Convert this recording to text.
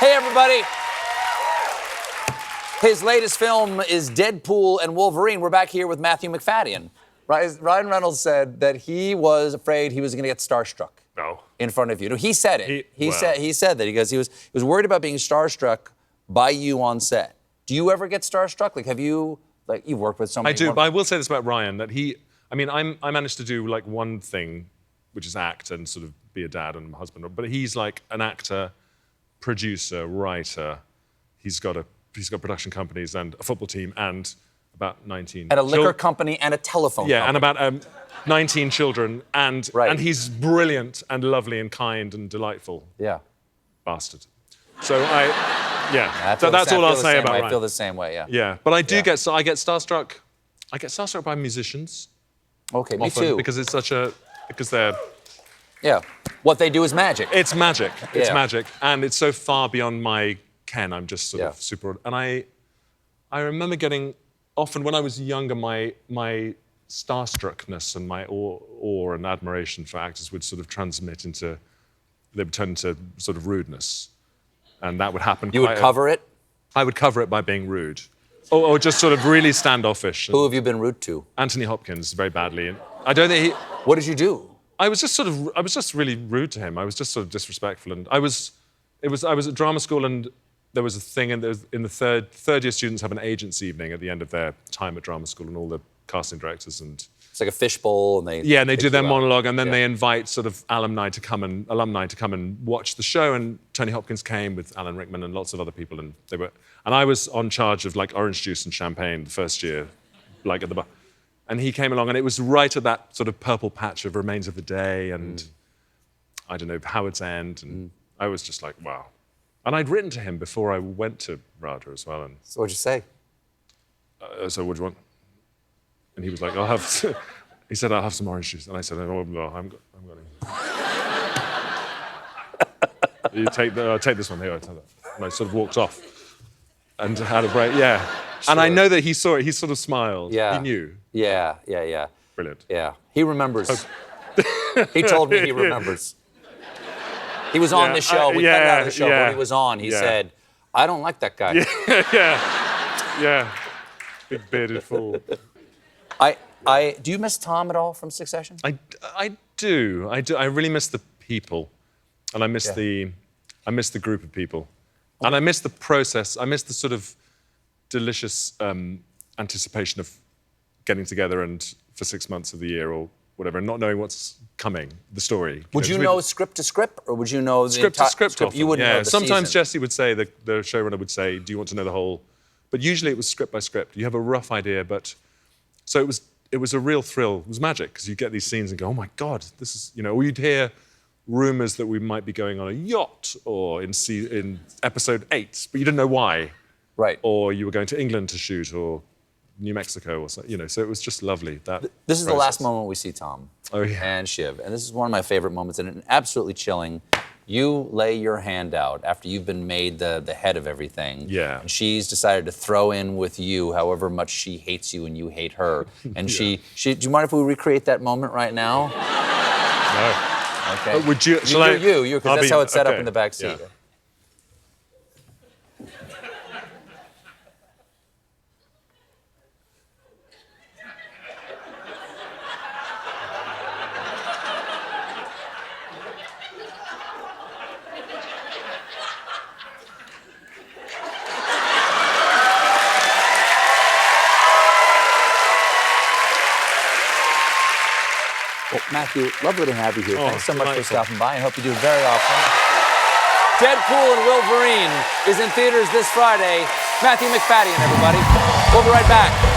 Hey, everybody. His latest film is Deadpool and Wolverine. We're back here with Matthew Macfadyen. Ryan Reynolds said that he was afraid he was going to get starstruck. No. In front of you. No, he said it. He said that. He goes, he was worried about being starstruck by you on set. Do you ever get starstruck? Like, have you, like, you've worked with somebody? I do, but I will say this about Ryan, that I managed to do, like, one thing, which is act and sort of be a dad and a husband, but he's, like, an actor, producer, writer. He's got production companies and a football team and about 19... And a liquor company and a telephone company. Yeah, and about 19 children, and he's brilliant and lovely and kind and delightful. Yeah. Bastard. So that's all I'll say about Ryan. I feel the same way, yeah. Yeah, but I get starstruck. I get starstruck by musicians. Okay, me often, too. Because they're... Yeah, what they do is magic. It's magic. It's magic, and it's so far beyond my ken. I'm just sort of super... And I remember getting... Often when I was younger, my starstruckness and my awe and admiration for actors would sort of transmit into... They would turn into sort of rudeness. And that would happen You would cover it? I would cover it by being rude. Or just sort of really standoffish. Who have you been rude to? Anthony Hopkins, very badly. And I don't think he... What did you do? I was just really rude to him. I was just sort of disrespectful. And I was at drama school, and there was a thing in the third year students have an agents evening at the end of their time at drama school, and all the casting directors and... It's like a fishbowl, and they... Yeah, and they do their monologue, and then they invite sort of alumni to come and watch the show, and Tony Hopkins came with Alan Rickman and lots of other people, and I was on charge of, like, orange juice and champagne the first year, like, at the bar. And he came along, and it was right at that sort of purple patch of Remains of the Day and, I don't know, Howard's End, and I was just like, wow. And I'd written to him before I went to RADA as well. And so what'd you say? So what do you want? And he was like, he said, I'll have some orange juice. And I said, oh, no, I'm going to... You take this one here, I tell that. And I sort of walked off and had a break, Sure. And I know that he saw it, he sort of smiled. Yeah. He knew. Yeah. Brilliant. Yeah, he remembers. He told me he remembers. He was on the show, we cut it out of the show, but he was on, he said, I don't like that guy. Yeah. Big bearded fool. Do you miss Tom at all from Succession? I do. I really miss the people, and I miss the group of people, and I miss the process. I miss the sort of delicious anticipation of getting together and for 6 months of the year or whatever, and not knowing what's coming. The story. Would you know script to script, or would you know the script to script? Often. You wouldn't know the Sometimes season. Jesse would say, the showrunner would say, "Do you want to know the whole?" But usually it was script by script. You have a rough idea, but so it was a real thrill. It was magic, because you get these scenes and go, oh my God, this is, or you'd hear rumours that we might be going on a yacht or in episode 8, but you didn't know why. Right. Or you were going to England to shoot, or New Mexico, or something, so it was just lovely. This is the last moment we see Tom and Shiv, and this is one of my favorite moments, and absolutely chilling. You lay your hand out after you've been made the head of everything. Yeah. And she's decided to throw in with you however much she hates you and you hate her. And do you mind if we recreate that moment right now? No. Okay. Would you? Because that's how it's set up in the back seat. Yeah. Well, Matthew, lovely to have you here. Thanks so much for delightful. stopping by. I hope you do it very often. Deadpool and Wolverine is in theaters this Friday. Matthew Macfadyen, everybody. We'll be right back.